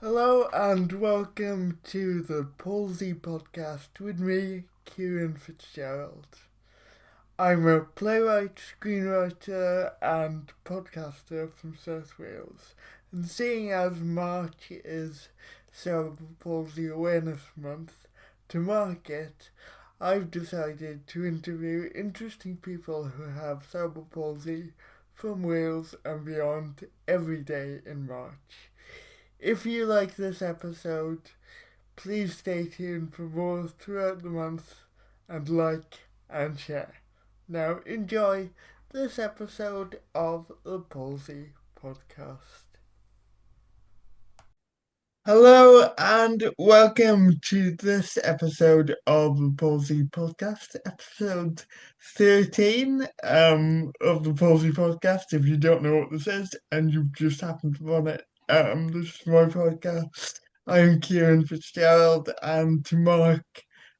Hello and welcome to the Palsy Podcast with me, Ciaran Fitzgerald. I'm a playwright, screenwriter, and podcaster from South Wales. And seeing as March is Cerebral Palsy Awareness Month, to mark it, I've decided to interview interesting people who have cerebral palsy from Wales and beyond every day in March. If you like this episode, please stay tuned for more throughout the month and like and share. Now enjoy this episode of the Palsy Podcast. Hello and welcome to this episode of the Palsy Podcast, episode 13 of the Palsy Podcast. If you don't know what this is and you've just happened upon it, this is my podcast. I'm Ciaran Fitzgerald, and to mark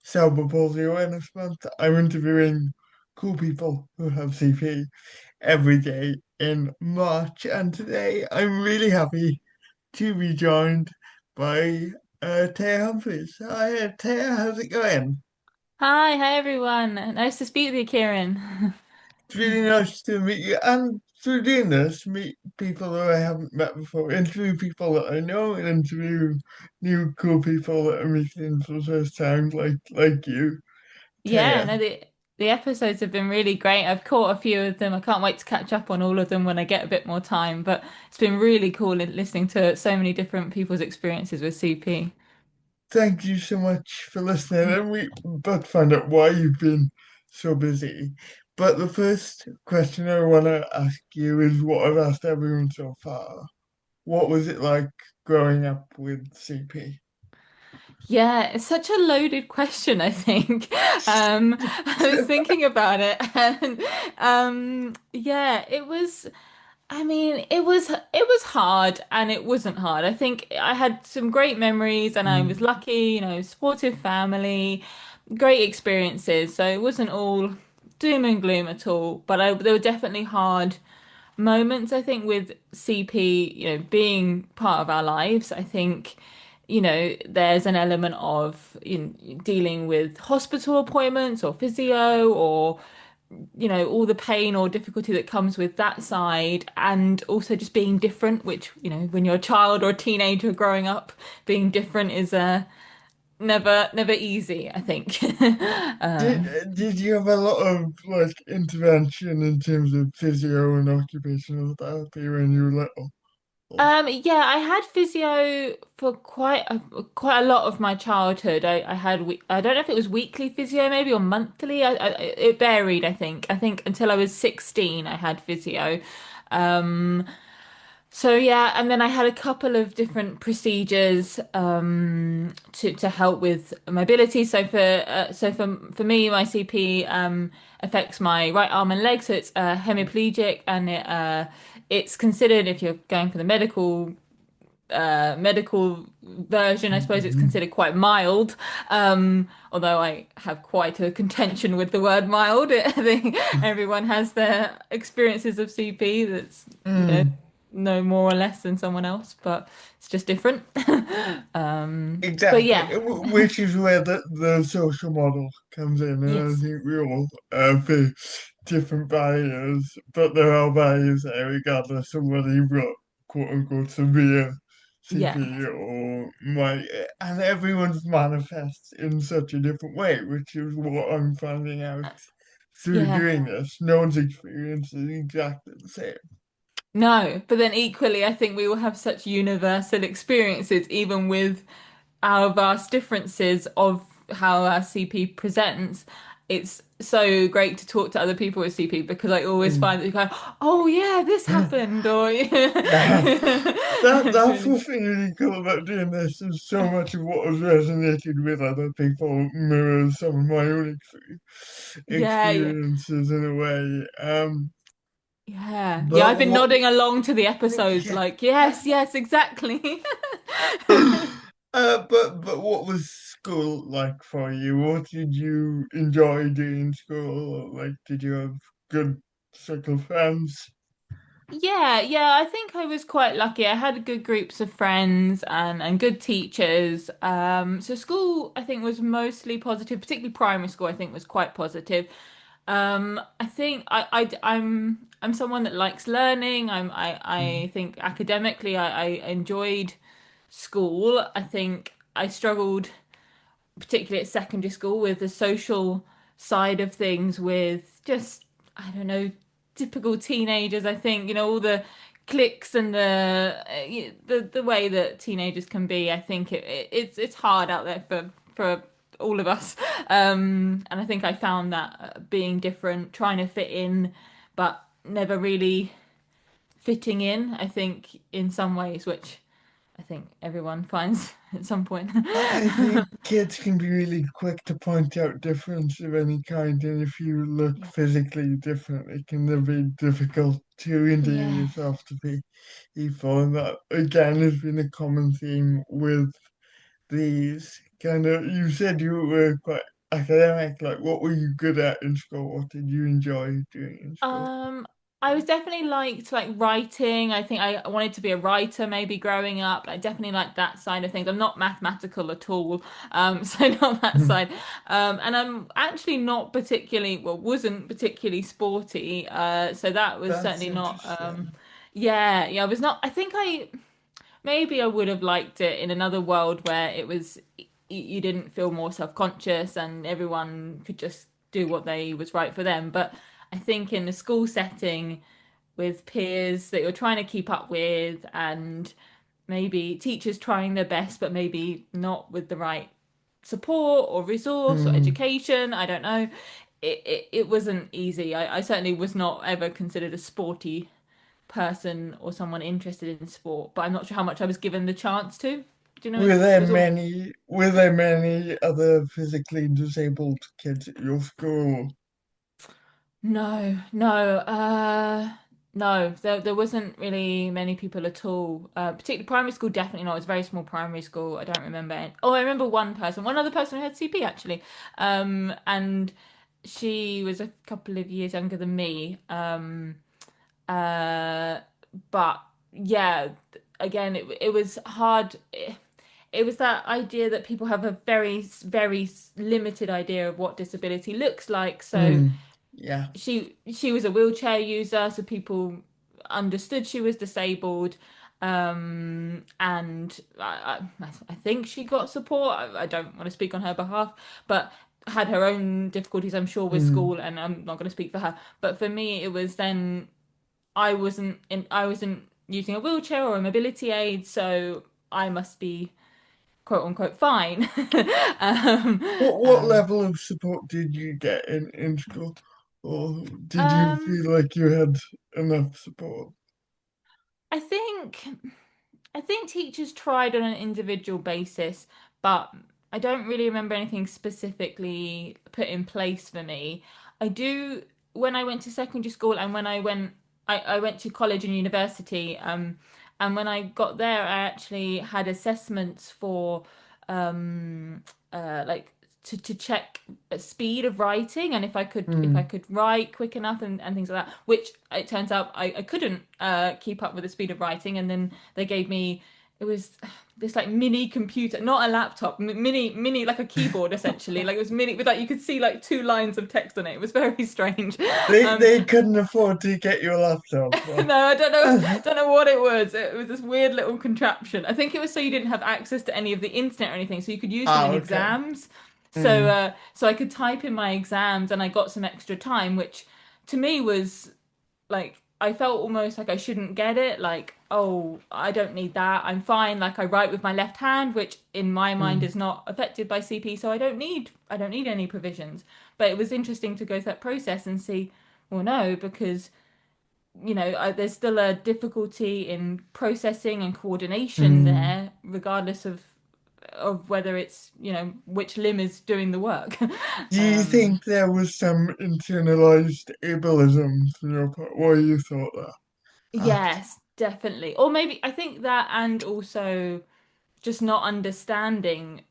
Cerebral Palsy Awareness Month, I'm interviewing cool people who have CP every day in March. And today I'm really happy to be joined by Teya Humphris. Hi, Teya, how's it going? Hi everyone. Nice to speak with you, Ciaran. It's really nice to meet you. And through doing this, meet people who I haven't met before, interview people that I know, and interview new cool people that I'm meeting for the first time, like you, Yeah, Teya. no, the episodes have been really great. I've caught a few of them. I can't wait to catch up on all of them when I get a bit more time. But it's been really cool listening to so many different people's experiences with CP. Thank you so much for listening, and we about to find out why you've been so busy. But the first question I want to ask you is what I've asked everyone so far. What was it like growing up with CP? Yeah, it's such a loaded question, I think. I was thinking about it and yeah, it was hard and it wasn't hard. I think I had some great memories and I was lucky, supportive family, great experiences. So it wasn't all doom and gloom at all, but there were definitely hard moments, I think, with CP, being part of our lives. I think, there's an element of dealing with hospital appointments or physio or all the pain or difficulty that comes with that side, and also just being different, which, when you're a child or a teenager growing up, being different is never easy, I think. Did you have a lot of like intervention in terms of physio and occupational therapy when you were little? Yeah, I had physio for quite a lot of my childhood. I don't know if it was weekly physio maybe or monthly. It varied, I think. I think until I was 16 I had physio. Um So yeah, and then I had a couple of different procedures to help with mobility. So for me, my CP affects my right arm and leg, so it's hemiplegic, and it's considered, if you're going for the medical version, I suppose it's considered quite mild. Although I have quite a contention with the word mild. I think everyone has their experiences of CP that's, Mm, no more or less than someone else, but it's just different. But exactly, yeah, which is where the social model comes in, and I yes, think we all face different barriers, but there are barriers there regardless of whether you've got quote unquote severe yeah, CP or my, and everyone's manifests in such a different way, which is what I'm finding out through yeah. doing this. No one's experience is exactly the same. No, but then equally, I think we will have such universal experiences, even with our vast differences of how our CP presents. It's so great to talk to other people with CP because I always find that you go, "Oh yeah, this happened," or Yeah, it's that's really, the thing really cool about doing this is so much of what has resonated with other people mirrors some of my own yeah, yeah. experiences in a way. Yeah. Yeah, But I've been what nodding along to the episodes yeah. like, yes, yes, exactly. But what was school like for you? What did you enjoy doing in school? Like, did you have good circle of friends? Yeah, I think I was quite lucky. I had good groups of friends and good teachers. So school I think was mostly positive, particularly primary school I think was quite positive. I think I'm someone that likes learning. I think academically I enjoyed school. I think I struggled particularly at secondary school with the social side of things with just I don't know typical teenagers. I think all the cliques and the way that teenagers can be. I think it's hard out there for all of us. And I think I found that being different, trying to fit in, but never really fitting in. I think in some ways, which I think everyone finds at some point. I think kids can be really quick to point out difference of any kind, and if you look Yeah. physically different, it can be difficult to endear Yeah. yourself to be equal. And that again has been a common theme with these kind of. You said you were quite academic. Like, what were you good at in school? What did you enjoy doing in school? Um, I was definitely liked like writing. I think I wanted to be a writer maybe growing up. I definitely like that side of things. I'm not mathematical at all. So not that side. And I'm actually not particularly, well, wasn't particularly sporty. So that was That's certainly not interesting. yeah, I was not I think I maybe I would have liked it in another world where it was you didn't feel more self-conscious and everyone could just do what they was right for them. But I think in the school setting with peers that you're trying to keep up with and maybe teachers trying their best, but maybe not with the right support or resource or Hmm. education, I don't know. It wasn't easy. I certainly was not ever considered a sporty person or someone interested in sport, but I'm not sure how much I was given the chance to. Do you know? It was all Were there many other physically disabled kids at your school? no. There wasn't really many people at all. Particularly primary school, definitely not. It was a very small primary school. I don't remember. Oh, I remember one other person who had CP actually. And she was a couple of years younger than me. Uh, but yeah, again, it was hard. It was that idea that people have a very limited idea of what disability looks like. So Hmm. Yeah. she was a wheelchair user, so people understood she was disabled. And I think she got support. I don't want to speak on her behalf, but had her own difficulties, I'm sure, with Hmm. school, and I'm not going to speak for her. But for me, it was then I wasn't using a wheelchair or a mobility aid, so I must be quote unquote fine. um, What um, level of support did you get in school? Or did you um, feel like you had enough support? I think I think teachers tried on an individual basis, but I don't really remember anything specifically put in place for me. I do when I went to secondary school and when I went to college and university, and when I got there, I actually had assessments for like to check speed of writing and if I Hmm. could write quick enough and things like that, which it turns out I couldn't keep up with the speed of writing. And then they gave me it was this like mini computer, not a laptop, mini like a keyboard essentially. Like it was mini with like you could see like two lines of text on it. It was very strange. Um, They couldn't afford to get you a laptop. no, I don't know what it was. It was this weird little contraption. I think it was so you didn't have access to any of the internet or anything, so you could use them Ah, in okay. exams. Hmm. So I could type in my exams and I got some extra time, which to me was like I felt almost like I shouldn't get it. Like, oh, I don't need that. I'm fine. Like I write with my left hand, which in my mind Hmm. is not affected by CP, so I don't need any provisions. But it was interesting to go through that process and see, well, no, because there's still a difficulty in processing and coordination Hmm. there, regardless of whether it's, which limb is doing the work. Do you Um, think there was some internalized ableism on your part? Why you thought that? Ah. yes, definitely. Or maybe I think that, and also just not understanding.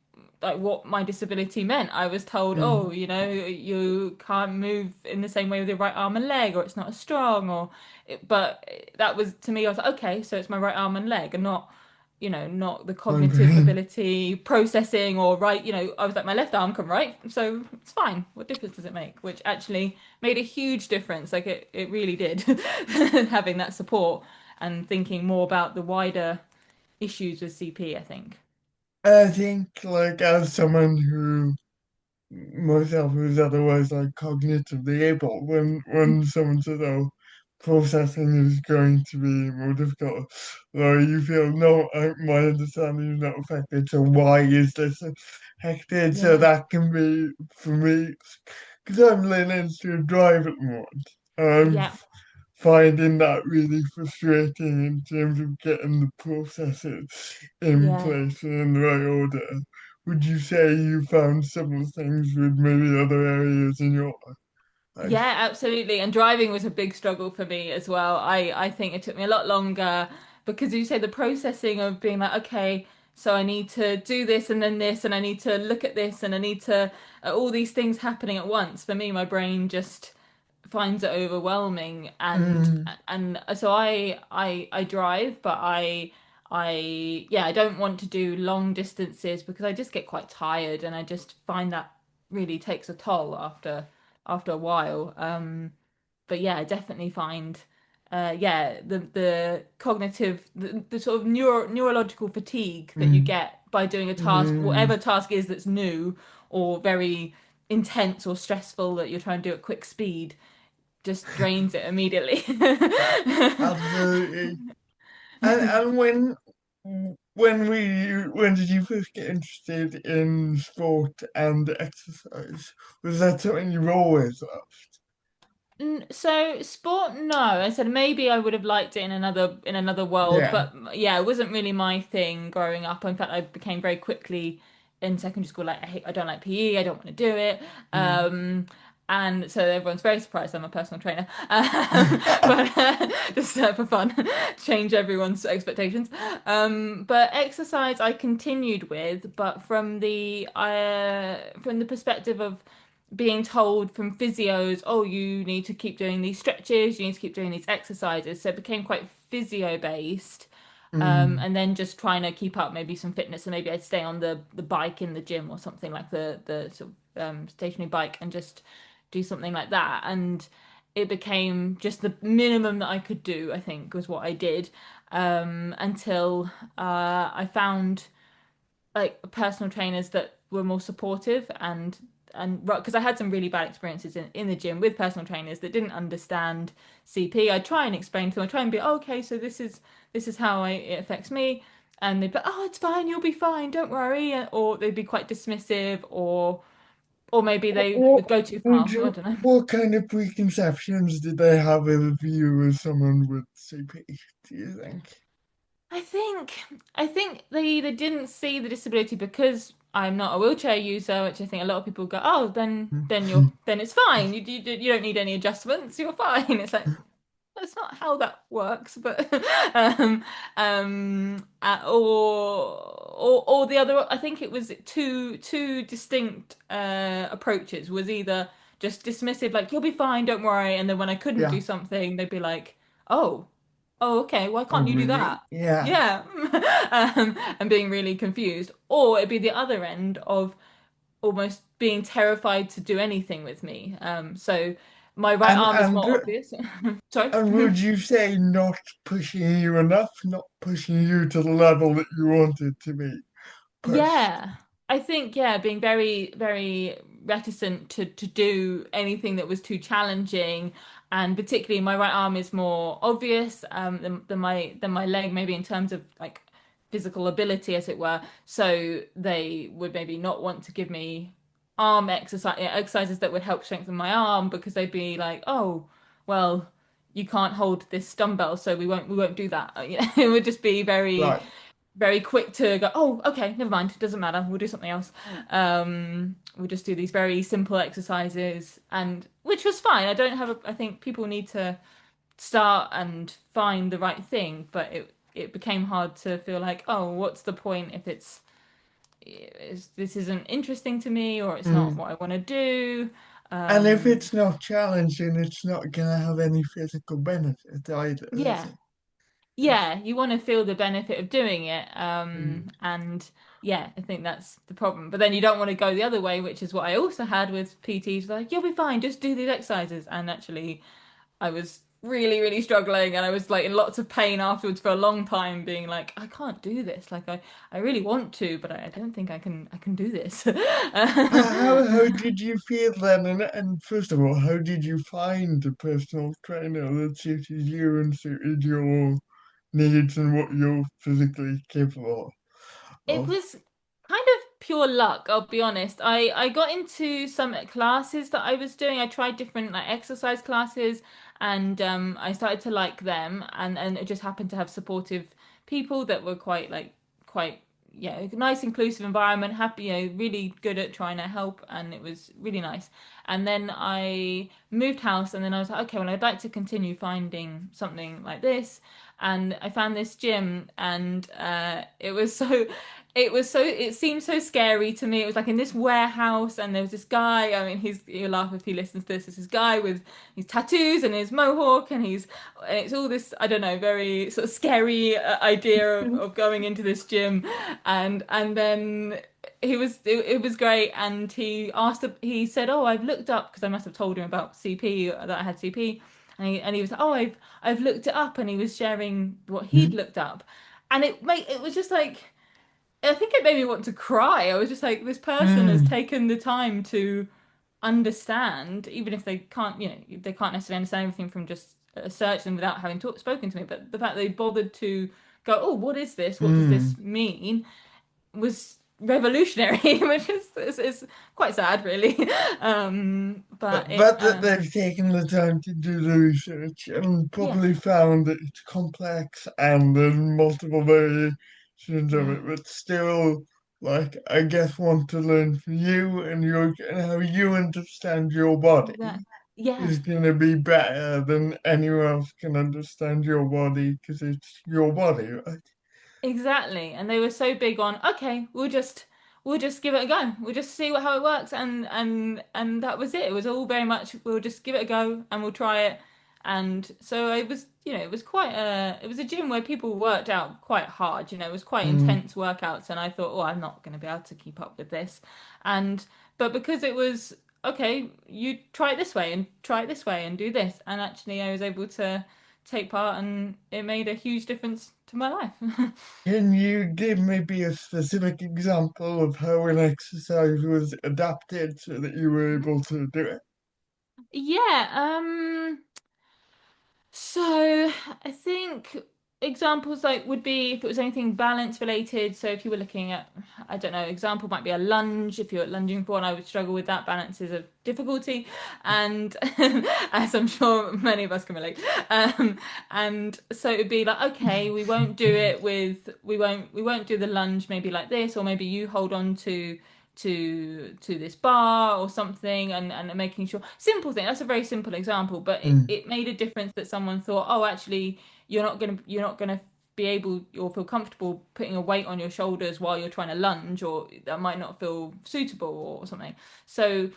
like what my disability meant. I was told, oh, you know, you can't move in the same way with your right arm and leg, or it's not as strong, but that was to me, I was like, okay, so it's my right arm and leg, and not, you know, not the cognitive Okay. ability processing or right, you know, I was like, my left arm can write, so it's fine. What difference does it make? Which actually made a huge difference. Like it really did, having that support and thinking more about the wider issues with CP, I think. I think, like, as someone who myself who's otherwise like cognitively able, when someone says, "Oh, processing is going to be more difficult," or you feel, "No, my understanding is not affected, so why is this affected?" So Yeah. that can be for me, because I'm learning to drive at the moment. I'm Yeah. finding that really frustrating in terms of getting the processes in Yeah. place and in the right order. Would you say you found similar things with maybe other areas in your life? Yeah, absolutely. And driving was a big struggle for me as well. I think it took me a lot longer because you say the processing of being like, okay, so I need to do this, and I need to look at this, and I need to all these things happening at once. For me, my brain just finds it overwhelming, Mm, and so I drive, but yeah, I don't want to do long distances because I just get quite tired, and I just find that really takes a toll after a while. But yeah, I definitely find yeah, the cognitive the sort of neurological fatigue that you mm, get by doing a task, mm. whatever task is that's new or very intense or stressful that you're trying to do at quick speed, just drains it immediately. Absolutely. And when did you first get interested in sport and exercise? Was that something you've always loved? So sport, no. I said maybe I would have liked it in another world, Yeah. but yeah, it wasn't really my thing growing up. In fact, I became very quickly in secondary school like I don't like PE, I don't want to do it. Mm. Um, and so everyone's very surprised I'm a personal trainer. But just for fun, change everyone's expectations. But exercise I continued with, but from the perspective of being told from physios, oh, you need to keep doing these stretches, you need to keep doing these exercises. So it became quite physio based. Mm. And then just trying to keep up maybe some fitness. So maybe I'd stay on the bike in the gym or something like the sort of stationary bike and just do something like that. And it became just the minimum that I could do, I think, was what I did. Until I found like personal trainers that were more supportive and because I had some really bad experiences in the gym with personal trainers that didn't understand CP. I try and explain to them. I try and be, oh, okay, so this is how it affects me, and they'd be, oh, it's fine, you'll be fine, don't worry, or they'd be quite dismissive, or maybe they What would go too would far. I you, don't know. what kind of preconceptions did they have of you as someone with CP, do you think? I think I think they either didn't see the disability because I'm not a wheelchair user, which I think a lot of people go, oh, then it's fine. You don't need any adjustments. You're fine. It's like that's not how that works. But or the other, I think it was two distinct approaches. Was either just dismissive, like you'll be fine, don't worry, and then when I couldn't do Yeah. something, they'd be like, oh. Oh, okay. Why Oh, can't you do really? that? Yeah. Yeah. And being really confused. Or it'd be the other end of almost being terrified to do anything with me. So my right And arm is and more obvious. Sorry. and would you say not pushing you enough, not pushing you to the level that you wanted to be pushed? Yeah. I think, yeah, being very, very reticent to do anything that was too challenging. And particularly my right arm is more obvious than my leg, maybe in terms of like physical ability, as it were. So they would maybe not want to give me arm exercises that would help strengthen my arm because they'd be like, oh, well, you can't hold this dumbbell, so we won't do that. It would just be very Right. very quick to go, oh, okay, never mind, it doesn't matter, we'll do something else. We'll just do these very simple exercises, and which was fine. I think people need to start and find the right thing, but it became hard to feel like, oh, what's the point if this isn't interesting to me, or it's not Mm. what I want to do. And if Um, it's not challenging, it's not going to have any physical benefit either, is yeah, it? Yes. yeah, you want to feel the benefit of doing it. Mm. And yeah, I think that's the problem. But then you don't want to go the other way, which is what I also had with PTs. Like, you'll be fine, just do these exercises. And actually, I was really, really struggling, and I was like in lots of pain afterwards for a long time, being like, I can't do this. Like, I really want to, but I don't think I can do this. How did you feel then? And first of all, how did you find a personal trainer that suited you and suited your needs and what you're physically capable It of? was kind of pure luck, I'll be honest. I got into some classes that I was doing. I tried different like exercise classes, and I started to like them, and it just happened to have supportive people that were quite yeah, nice inclusive environment, happy, really good at trying to help, and it was really nice. And then I moved house, and then I was like, okay, well, I'd like to continue finding something like this. And I found this gym, and it seemed so scary to me. It was like in this warehouse, and there was this guy. I mean, he'll laugh if he listens to this. It's this guy with his tattoos and his mohawk, and it's all this, I don't know, very sort of scary idea of going into this gym. And then it was great, and he said, oh, I've looked up, because I must have told him about CP, that I had CP. And he was like, oh, I've looked it up, and he was sharing what he'd Mm. looked up, and it was just like, I think it made me want to cry. I was just like, this person has Mm. taken the time to understand, even if they can't, they can't necessarily understand everything from just a search and without having spoken to me. But the fact they bothered to go, oh, what is this? What does this Mm. mean? Was revolutionary, which is quite sad, really. But But that they've taken the time to do the research and yeah, probably found that it's complex and there's multiple variations of yeah, it, but still, like, I guess want to learn from you and your and how you understand your body that, yeah. is going to be better than anyone else can understand your body because it's your body, right? Exactly. And they were so big on, okay, we'll just give it a go. We'll just see how it works, and that was it. It was all very much, we'll just give it a go and we'll try it. And so it was, it was a gym where people worked out quite hard, it was quite Mm. intense workouts, and I thought, oh, I'm not going to be able to keep up with this. And but because it was, okay, you try it this way and try it this way and do this, and actually I was able to take part, and it made a huge difference to my life. Can you give maybe a specific example of how an exercise was adapted so that you were able to do it? Yeah, so I think examples like would be if it was anything balance related. So if you were looking at, I don't know, example might be a lunge. If you're lunging for, and I would struggle with that, balance is a difficulty, and as I'm sure many of us can relate. Um, and so it would be like, okay, we won't do the lunge maybe like this, or maybe you hold on to this bar or something, and making sure, simple thing, that's a very simple example, but Mm. it made a difference that someone thought, oh, actually you're not gonna be able or feel comfortable putting a weight on your shoulders while you're trying to lunge, or that might not feel suitable or something. So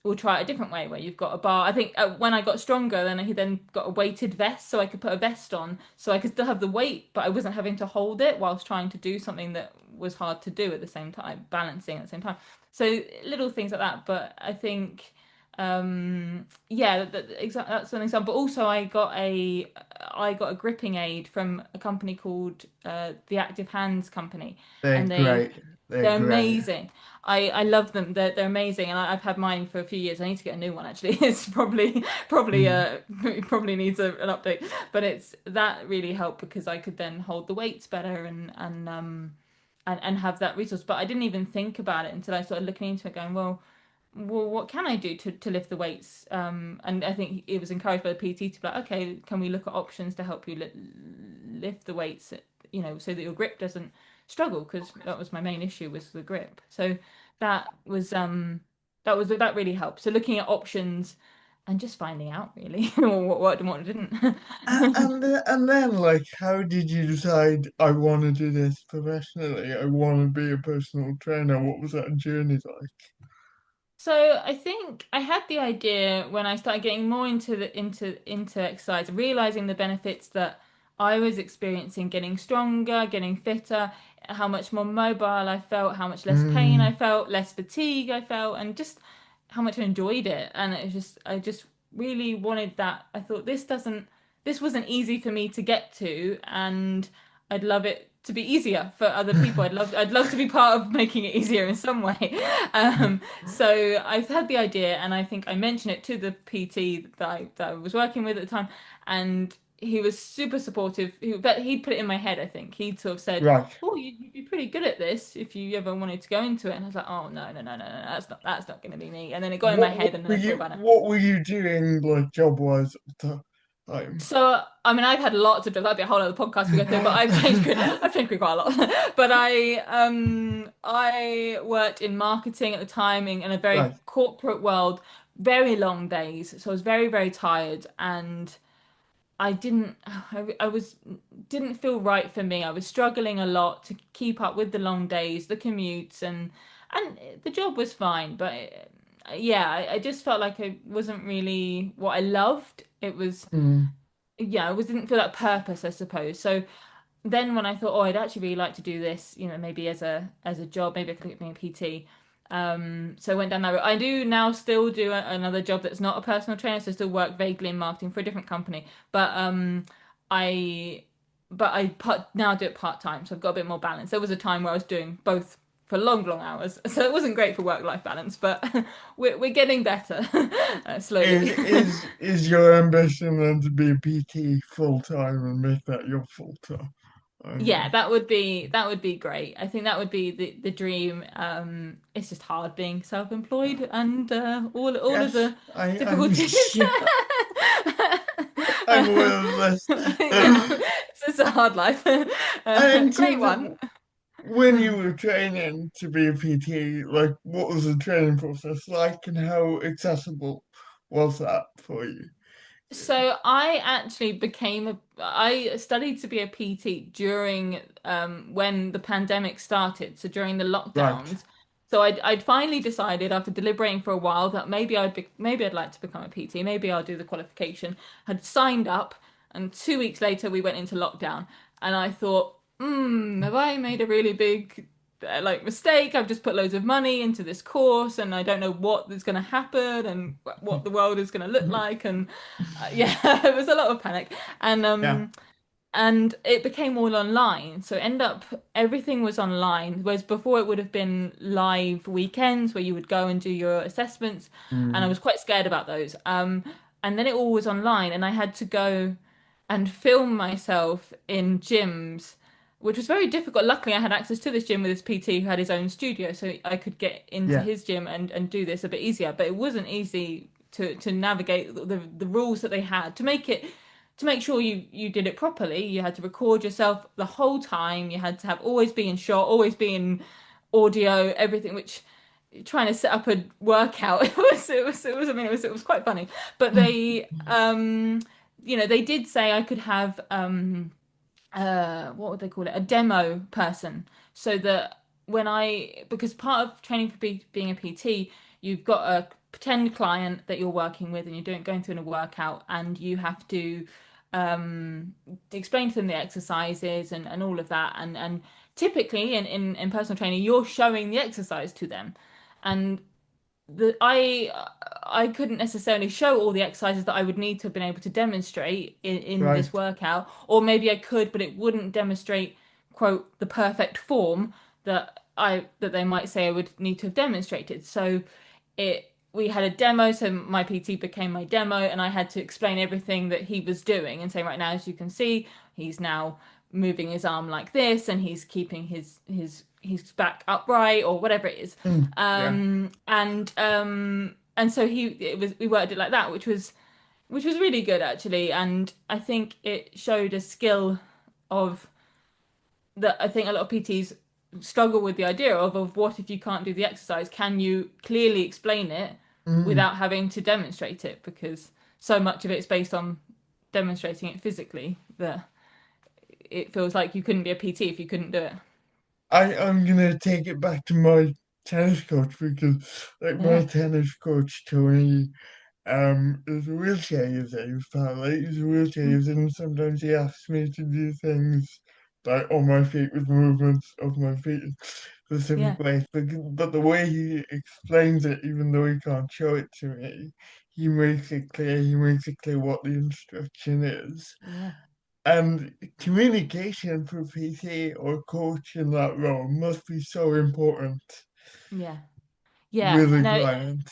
we'll try it a different way, where you've got a bar. I think when I got stronger, then he then got a weighted vest, so I could put a vest on, so I could still have the weight, but I wasn't having to hold it whilst trying to do something that was hard to do at the same time, balancing at the same time. So little things like that. But I think, yeah, that's an example. Also, I got a gripping aid from a company called the Active Hands Company, They're and great. They're they're great. amazing. I love them. They're amazing, and I've had mine for a few years. I need to get a new one actually. It's probably Mm. probably needs an update, but it's that really helped because I could then hold the weights better, and have that resource. But I didn't even think about it until I started looking into it, going, well, what can I do to lift the weights? And I think it was encouraged by the PT to be like, okay, can we look at options to help you lift the weights, so that your grip doesn't struggle, because that was my main issue, was the grip. So that was that really helped. So looking at options and just finding out really what worked and what didn't. And then, like, how did you decide I want to do this professionally? I want to be a personal trainer. What was that journey like? So I think I had the idea when I started getting more into exercise, realizing the benefits that I was experiencing, getting stronger, getting fitter, how much more mobile I felt, how much less pain I Mm, felt, less fatigue I felt, and just how much I enjoyed it. And I just really wanted that. I thought this wasn't easy for me to get to, and I'd love it to be easier for other people. I'd love to be part of making it easier in some way. So I had the idea, and I think I mentioned it to the PT that I was working with at the time, and he was super supportive. But he'd put it in my head. I think he'd sort of said, right. "Oh, you'd be pretty good at this if you ever wanted to go into it." And I was like, "Oh no, that's not going to be me." And then it got in my head, and then I thought about it. What were you doing like job wise at the time? So, I mean, I've had lots of jobs. That'd be a whole other podcast we go through, but I've changed career quite a lot. But I worked in marketing at the time in a very Right. corporate world, very long days. So I was very, very tired, and I was didn't feel right for me. I was struggling a lot to keep up with the long days, the commutes, and the job was fine, but yeah, I just felt like it wasn't really what I loved. It was Mm, yeah, I was didn't feel that purpose, I suppose. So then when I thought, oh, I'd actually really like to do this, maybe as a job, maybe I could be a PT. So I went down that route. I do now still do another job that's not a personal trainer, so I still work vaguely in marketing for a different company. I now do it part time, so I've got a bit more balance. There was a time where I was doing both for long, long hours, so it wasn't great for work-life balance, but we're getting better slowly. is your ambition then to be a PT full time and make that your full time? I Yeah, guess. that would be great. I think that would be the dream. It's just hard being self-employed and all of Yes, the I'm difficulties. I'm aware of this. Yeah, it's a hard life. And in Great terms of one. when you were training to be a PT, like what was the training process like and how accessible was that for you? So I studied to be a PT during when the pandemic started, so during the Right. lockdowns. So I'd finally decided after deliberating for a while that maybe I'd like to become a PT, maybe I'll do the qualification. Had signed up, and 2 weeks later we went into lockdown, and I thought, have I made a really big like mistake? I've just put loads of money into this course, and I don't know what is going to happen and what the world is going to look like, and yeah, it was a lot of panic, and Yeah. um, and it became all online. So end up everything was online, whereas before it would have been live weekends where you would go and do your assessments, and I Mm. was quite scared about those. And then it all was online, and I had to go and film myself in gyms, which was very difficult. Luckily, I had access to this gym with this PT who had his own studio, so I could get into Yeah. his gym and do this a bit easier. But it wasn't easy to navigate the rules that they had to make sure you did it properly. You had to record yourself the whole time. You had to have always be in shot, always be in audio, everything. Which trying to set up a workout I mean it was quite funny. But they did say I could have what would they call it, a demo person, so that when I because part of training for being a PT, you've got a pretend client that you're working with and you're going through a workout, and you have to explain to them the exercises and all of that, and typically in personal training you're showing the exercise to them, and the I couldn't necessarily show all the exercises that I would need to have been able to demonstrate in this Right. workout, or maybe I could, but it wouldn't demonstrate, quote, the perfect form that they might say I would need to have demonstrated. So it we had a demo, so my PT became my demo, and I had to explain everything that he was doing and say, right now, as you can see, he's now moving his arm like this, and he's keeping his back upright or whatever it is. Mm. Yeah. And so we worked it like that, which was really good actually, and I think it showed a skill of that I think a lot of PTs struggle with the idea of what if you can't do the exercise? Can you clearly explain it Mm. without having to demonstrate it, because so much of it's based on demonstrating it physically that it feels like you couldn't be a PT if you couldn't do it. I'm gonna take it back to my tennis coach because like my Yeah, tennis coach Tony is a wheelchair user, he's paralyzed, he's a wheelchair mm, user, and sometimes he asks me to do things like on my feet with movements of my feet in yeah, specific ways. But the way he explains it, even though he can't show it to me, he makes it clear what the instruction is. yeah, And communication for PT or coach in that role must be so important yeah, yeah. with a No, client.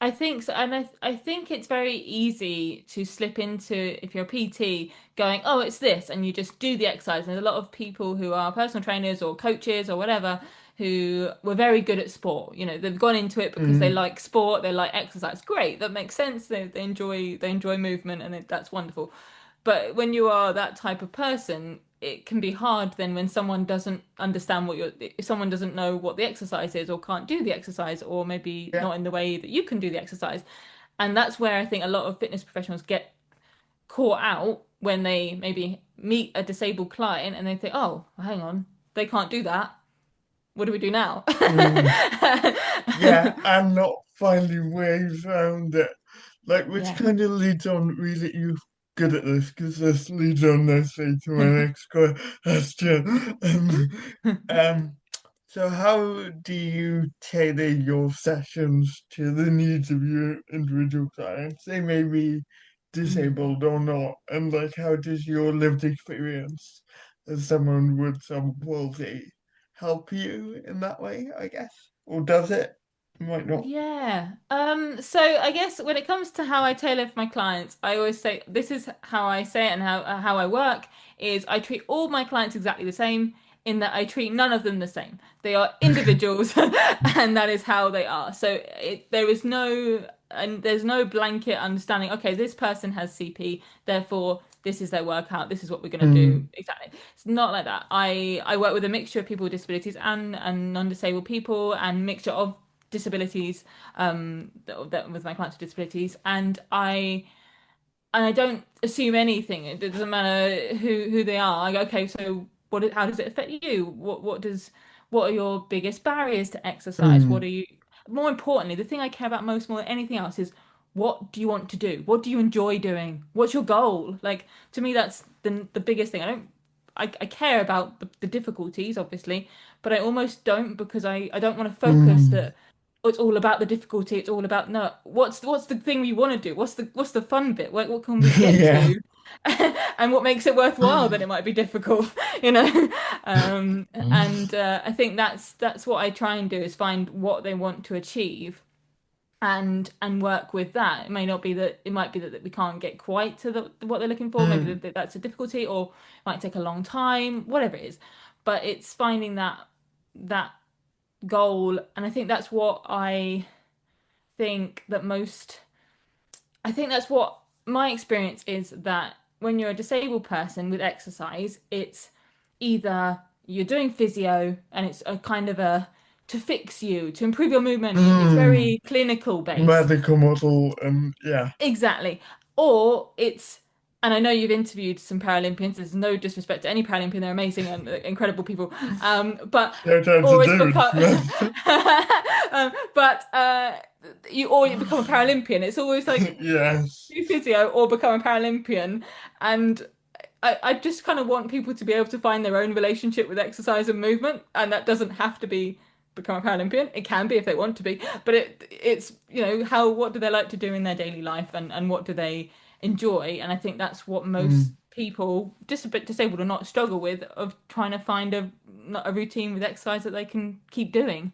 I think so, and I think it's very easy to slip into, if you're a PT, going, oh, it's this, and you just do the exercise. And there's a lot of people who are personal trainers or coaches or whatever who were very good at sport. You know, they've gone into it because they Mm, like sport, they like exercise. Great, that makes sense. They enjoy movement, and that's wonderful. But when you are that type of person, it can be hard then when someone doesn't understand if someone doesn't know what the exercise is or can't do the exercise or maybe yeah. not in the way that you can do the exercise. And that's where I think a lot of fitness professionals get caught out when they maybe meet a disabled client and they think, oh, hang on, they can't do that. What do we do now? Mm. Yeah, and not finding ways around it. Like, which Yeah. kind of leads on, really, you're good at this, because this leads on nicely to my next question. Um, so how do you tailor your sessions to the needs of your individual clients? They may be Mm. disabled or not, and like, how does your lived experience as someone with some palsy help you in that way, I guess? Or does it? Might not. Yeah. So I guess when it comes to how I tailor for my clients, I always say this is how I say it and how I work is I treat all my clients exactly the same in that I treat none of them the same. They are individuals and that is how they are. So there's no blanket understanding, okay, this person has CP, therefore this is their workout, this is what we're going to do. Mm, Exactly. It's not like that. I work with a mixture of people with disabilities and non-disabled people and mixture of disabilities that with my clients with disabilities and I don't assume anything. It doesn't matter who they are. I go, okay, so how does it affect you? What are your biggest barriers to exercise? What mm, are you More importantly, the thing I care about most more than anything else is what do you want to do? What do you enjoy doing? What's your goal? Like to me that's the biggest thing. I care about the difficulties, obviously, but I almost don't because I don't want to focus mm. that oh, it's all about the difficulty. It's all about no. What's the thing we want to do? What's the fun bit? What can we get Yeah. to? And what makes it worthwhile? Then it might be difficult, you know. And I think that's what I try and do is find what they want to achieve and work with that. It may not be that it might be that we can't get quite to what they're looking for. Maybe Mm, that's a difficulty, or it might take a long time. Whatever it is, but it's finding that goal, and I think that's what think that most I think that's what my experience is that when you're a disabled person with exercise, it's either you're doing physio and it's a kind of a to fix you, to improve your movement. It's mm. very clinical based. Medical model, and yeah. Exactly. Or and I know you've interviewed some Paralympians. There's no disrespect to any Paralympian; they're amazing and incredible people. But Shout out to or it's David become, Smith. but you become a Paralympian. It's always like Yes. do physio or become a Paralympian, and I just kind of want people to be able to find their own relationship with exercise and movement, and that doesn't have to be become a Paralympian. It can be if they want to be, but it's what do they like to do in their daily life, and what do they enjoy, and I think that's what most Mm. people, just a bit disabled or not, struggle with of trying to find a routine with exercise that they can keep doing.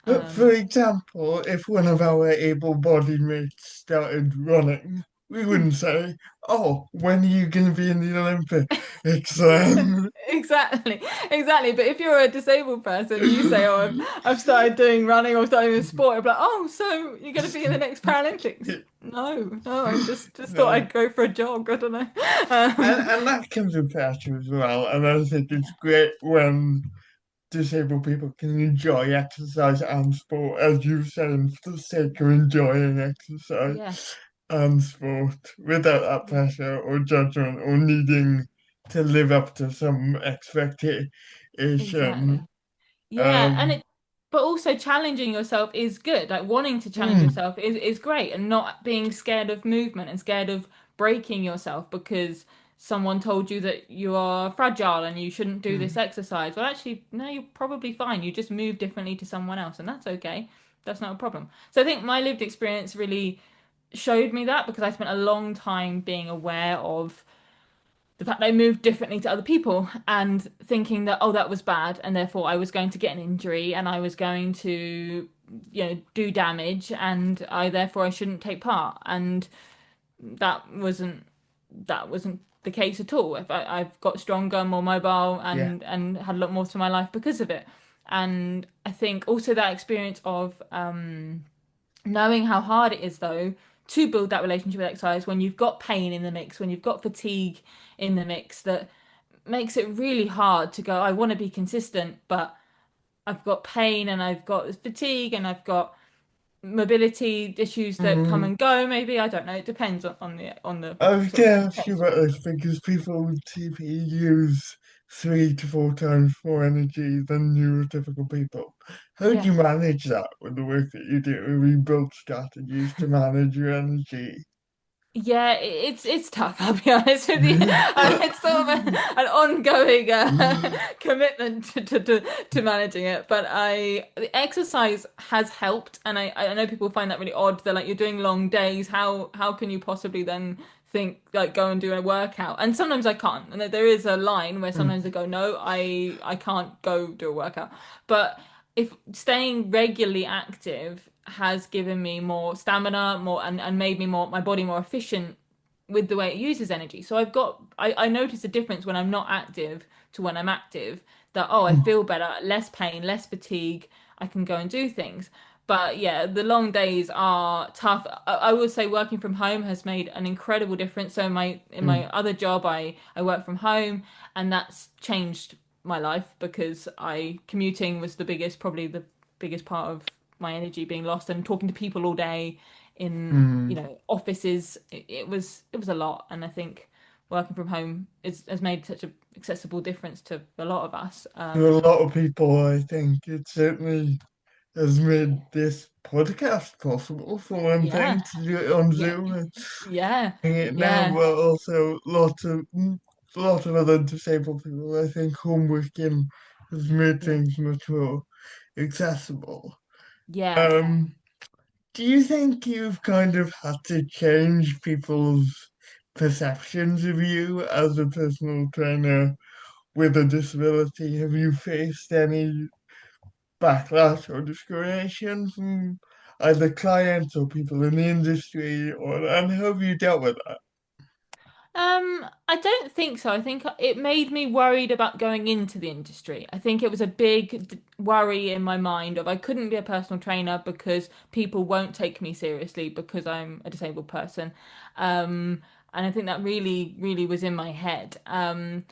But for Um, example, if one of our able-bodied mates started running, we wouldn't say, "Oh, when are you going to be in the Olympics?" Exactly, exactly. But if you're a disabled person and you say, "Oh, I've started doing running or started doing sport," I'm like, "Oh, so you're going to be in the next Paralympics?" No, no, I just thought No. I'd go for a jog. I don't know. And that comes with pressure as well. And I think it's great when disabled people can enjoy exercise and sport, as you said, for the sake of enjoying exercise Yeah, and sport without that yeah, pressure or judgment or needing to live up to some expectation. exactly. Yeah, and Um, it, but also challenging yourself is good. Like wanting to challenge mm, yourself is great, and not being scared of movement and scared of breaking yourself because someone told you that you are fragile and you shouldn't do this mm, exercise. Well, actually, no, you're probably fine. You just move differently to someone else, and that's okay. That's not a problem. So I think my lived experience really showed me that because I spent a long time being aware of the fact that I moved differently to other people and thinking that, oh, that was bad, and therefore I was going to get an injury and I was going to, do damage, and I shouldn't take part. And that wasn't that wasn't the case at all. I've got stronger, more mobile, yeah. and had a lot more to my life because of it. And I think also that experience of knowing how hard it is though to build that relationship with exercise when you've got pain in the mix, when you've got fatigue in the mix, that makes it really hard to go, I want to be consistent, but I've got pain and I've got fatigue and I've got mobility issues that come Mm. and go. Maybe I don't know. It depends on the I was sort of going to ask you case. about this because people with TP use 3 to 4 times more energy than neurotypical people. How do Yeah. you manage that with the work that you do? Have you built strategies to manage your energy? Yeah, it's tough, I'll be honest with you. It's sort of an ongoing commitment to managing it. But the exercise has helped, and I know people find that really odd. They're like, you're doing long days. How can you possibly then think like go and do a workout? And sometimes I can't. And there is a line where Mm, sometimes I go, no, I can't go do a workout. But if staying regularly active has given me more stamina, more and made me more my body more efficient with the way it uses energy. So I notice a difference when I'm not active to when I'm active, that I mm, feel better, less pain, less fatigue, I can go and do things. But yeah, the long days are tough. I will say working from home has made an incredible difference. So in my mm, other job, I work from home, and that's changed my life because I commuting was probably the biggest part of my energy being lost, and talking to people all day in mm. offices. It was a lot, and I think working from home has made such a accessible difference to a lot of us. To a lot of people, I think it certainly has made this podcast possible, for one thing, Yeah, to do it on yeah, Zoom and yeah, doing it now, yeah, but also lot of other disabled people. I think home working has made yeah, things much more accessible. yeah. Um, do you think you've kind of had to change people's perceptions of you as a personal trainer with a disability? Have you faced any backlash or discrimination from either clients or people in the industry, or and how have you dealt with that? I don't think so. I think it made me worried about going into the industry. I think it was a big worry in my mind of I couldn't be a personal trainer because people won't take me seriously because I'm a disabled person. And I think that really, really was in my head. And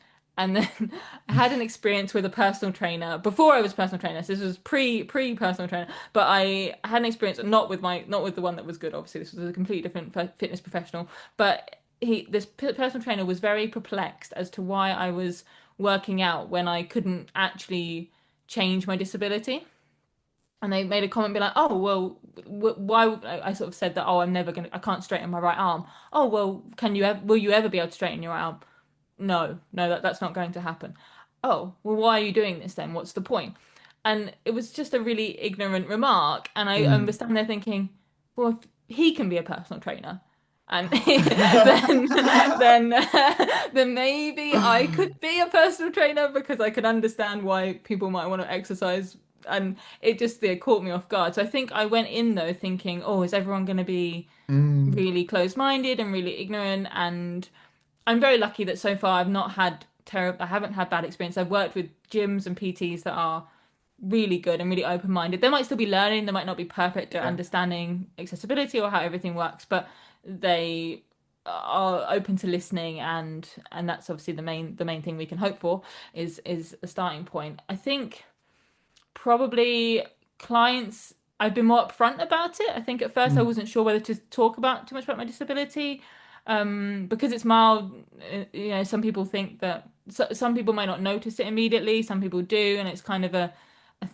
then I had an experience with a personal trainer before I was a personal trainer. So this was pre personal trainer, but I had an experience not with the one that was good. Obviously, this was a completely different fitness professional, but this personal trainer was very perplexed as to why I was working out when I couldn't actually change my disability. And they made a comment, be like, "Oh, well, why?" I sort of said that, "Oh, I can't straighten my right arm." "Oh, well, will you ever be able to straighten your arm?" "No, no, that's not going to happen." "Oh, well, why are you doing this then? What's the point?" And it was just a really ignorant remark. And I Mm. understand they're thinking, well, if he can be a personal trainer, and then then then maybe I could be a personal trainer because I could understand why people might want to exercise. And it just caught me off guard. So I think I went in though thinking, oh, is everyone going to be Mm. really close-minded and really ignorant? And I'm very lucky that so far I haven't had bad experience. I've worked with gyms and PTs that are really good and really open-minded. They might still be learning, they might not be perfect at Yeah. understanding accessibility or how everything works, but they are open to listening, and that's obviously the main thing we can hope for is a starting point. I think probably clients, I've been more upfront about it. I think at first I Mm. wasn't sure whether to talk about too much about my disability, because it's mild. Some people think that some people might not notice it immediately. Some people do, and it's kind of a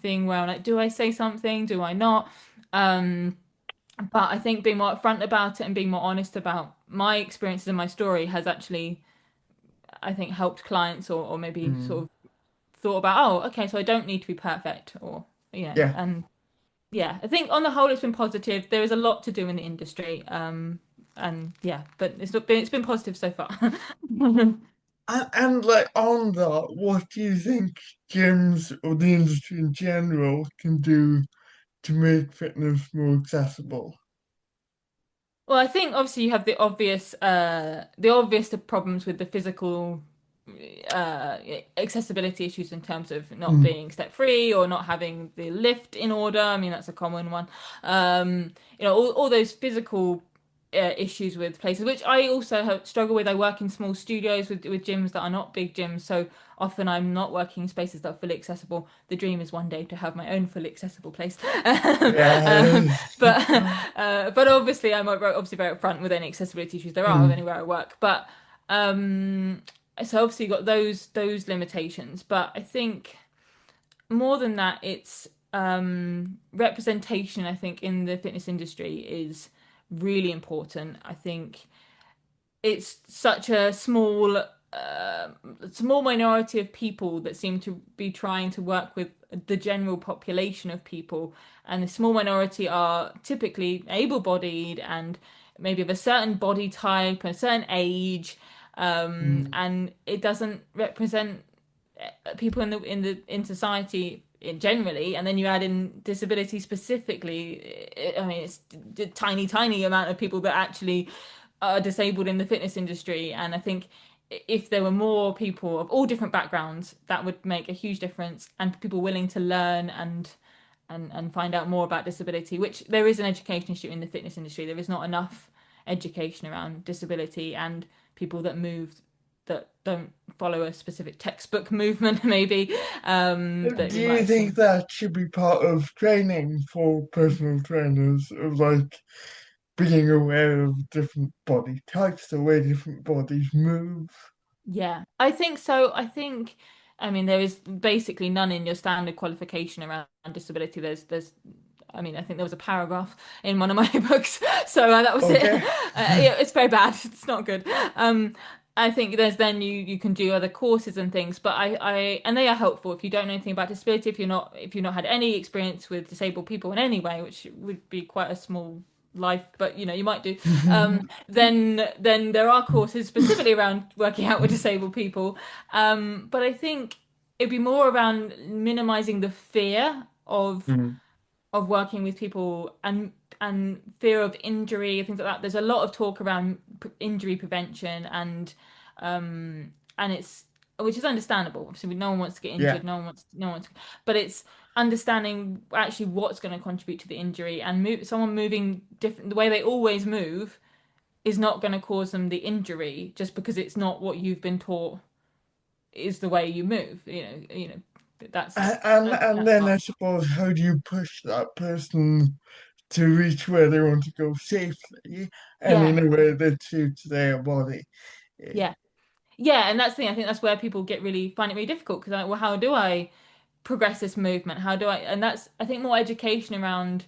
thing where I'm like, do I say something? Do I not? Um, but I think being more upfront about it and being more honest about my experiences and my story has actually, I think, helped clients or maybe sort Mm. of thought about, oh, okay, so I don't need to be perfect, or Yeah. and yeah, I think on the whole it's been positive. There is a lot to do in the industry, and yeah, but it's been positive so far. And like on that, what do you think gyms or the industry in general can do to make fitness more accessible? Well, I think obviously you have the obvious problems with the physical uh, accessibility issues in terms of not Mm. being step free or not having the lift in order. I mean, that's a common one. All those physical issues with places, which I also have struggle with. I work in small studios with gyms that are not big gyms, so often I'm not working in spaces that are fully accessible. The dream is one day to have my own fully accessible place. um, Yes. but but obviously I'm obviously very upfront with any accessibility issues there are of Mm. anywhere I work. But um, so obviously you've got those limitations. But I think more than that, it's representation. I think in the fitness industry is really important. I think it's such a small minority of people that seem to be trying to work with the general population of people, and the small minority are typically able-bodied and maybe of a certain body type, a certain age, Mm. and it doesn't represent people in society generally, and then you add in disability specifically. I mean, it's a tiny, tiny amount of people that actually are disabled in the fitness industry, and I think if there were more people of all different backgrounds, that would make a huge difference, and people willing to learn and find out more about disability, which there is an education issue in the fitness industry. There is not enough education around disability and people that move that don't follow a specific textbook movement, maybe, that Do we might you have think seen. that should be part of training for personal trainers, of like being aware of different body types, the way different bodies move? Yeah, I think so. I mean, there is basically none in your standard qualification around disability. I mean, I think there was a paragraph in one of my books, so that was it. Okay. Yeah, it's very bad. It's not good. I think there's then you can do other courses and things, but and they are helpful if you don't know anything about disability, if you've not had any experience with disabled people in any way, which would be quite a small life, but you might do. Then there are courses specifically around working out with disabled people. But I think it'd be more around minimizing the fear Mm. of working with people and fear of injury, things like that. There's a lot of talk around injury prevention and it's which is understandable. Obviously, no one wants to get Yeah. injured. No one wants, but it's understanding actually what's going to contribute to the injury and someone moving different the way they always move is not going to cause them the injury just because it's not what you've been taught is the way you move. That's And I think and that's then hard. I suppose how do you push that person to reach where they want to go safely and in Yeah, a way that suits their body? Eh, yeah. Yeah, and that's the thing. I think that's where people find it really difficult because, like, well, how do I progress this movement? How do I? And that's I think more education around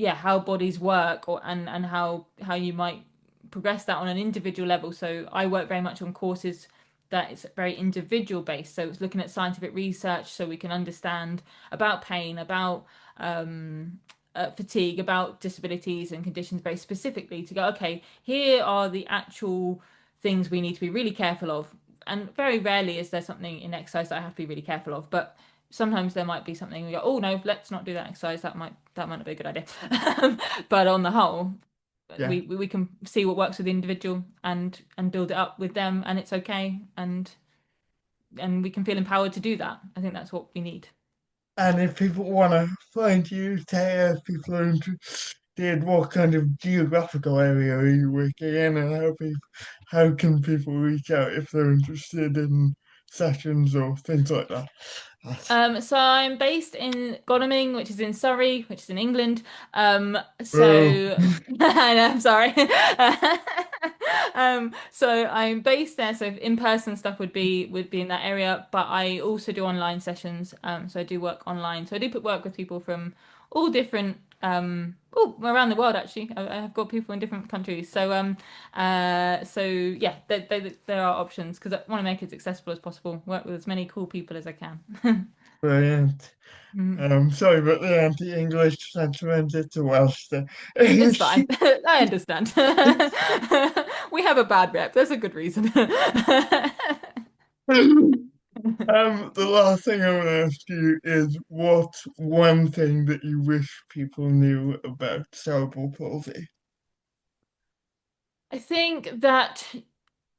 how bodies work and how you might progress that on an individual level. So I work very much on courses that it's very individual based. So it's looking at scientific research so we can understand about pain, about fatigue, about disabilities and conditions very specifically to go, okay, here are the actual things we need to be really careful of. And very rarely is there something in exercise that I have to be really careful of, but sometimes there might be something we go, oh no, let's not do that exercise. That might not be a good idea. But on the whole, Yeah. we can see what works with the individual and build it up with them, and it's okay, and we can feel empowered to do that. I think that's what we need. And if people want to find you, Taya, if people are interested, what kind of geographical area are you working in, and how can people reach out if they're interested in sessions or things like that? So I'm based in Godalming, which is in Surrey, which is in England. Oh, So and I'm sorry. So I'm based there. So in-person stuff would be in that area, but I also do online sessions. So I do work online. So I do put work with people from all different all around the world actually. I have got people in different countries. So yeah, there are options because I want to make it as accessible as possible. Work with as many cool people as I can. brilliant. Mm. Sorry about the anti-English sentiment. It's a Welsh thing. It's fine. I understand. We have a bad rep. There's a good reason. The last thing I want to ask you is what's one thing that you wish people knew about cerebral palsy? I think that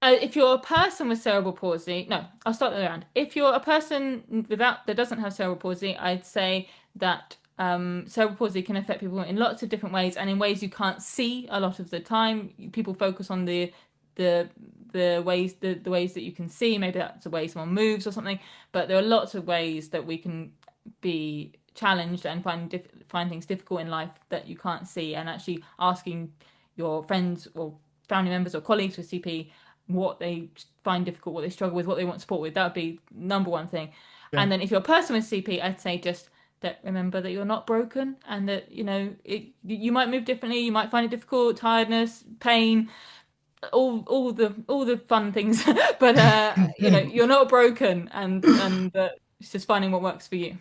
if you're a person with cerebral palsy, no, I'll start the other around. If you're a person that doesn't have cerebral palsy, I'd say that cerebral palsy can affect people in lots of different ways and in ways you can't see a lot of the time. People focus on the the ways that you can see. Maybe that's the way someone moves or something. But there are lots of ways that we can be challenged and find things difficult in life that you can't see. And actually asking your friends or family members or colleagues with CP what they find difficult, what they struggle with, what they want support with. That would be number one thing. Yeah. And then if you're a person with CP, I'd say just that remember that you're not broken and that you might move differently, you might find it difficult, tiredness, pain, all the fun things, but you're not broken and it's just finding what works for you.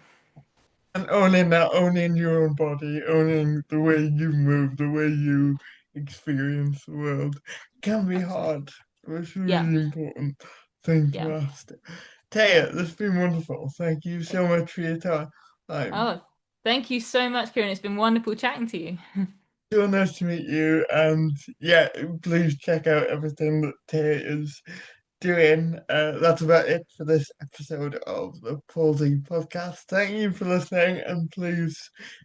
And owning that, owning your own body, owning the way you move, the way you experience the world can be Absolutely. hard, but it's a Yeah. really important thing to Yeah. master. Yeah. Taya, this has been wonderful. Thank you so much for your time. Oh, thank you so much, Kieran. It's been wonderful chatting to you. So nice to meet you. And yeah, please check out everything that Tay is doing. That's about it for this episode of the Palsy Podcast. Thank you for listening, and please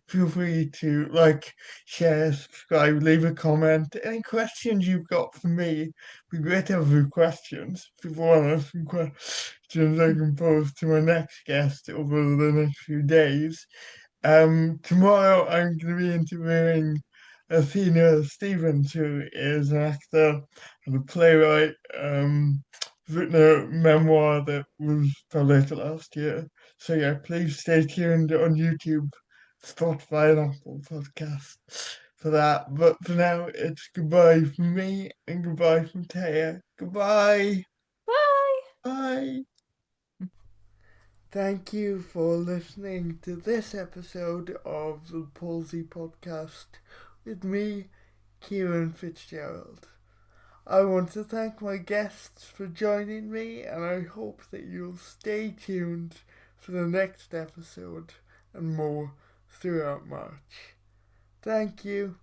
feel free to like, share, subscribe, leave a comment. Any questions you've got for me, it'd be great to have your questions. If you want some questions I can pose to my next guest over the next few days. Tomorrow I'm going to be interviewing Athena Stevens, who is an actor and a playwright, written a memoir that was published last year. So yeah, please stay tuned on YouTube, Spotify, and Apple Podcasts for that. But for now, it's goodbye from me and goodbye from Taya. Goodbye. Bye. Bye. Thank you for listening to this episode of the Palsy Podcast with me, Ciaran Fitzgerald. I want to thank my guests for joining me, and I hope that you'll stay tuned for the next episode and more throughout March. Thank you.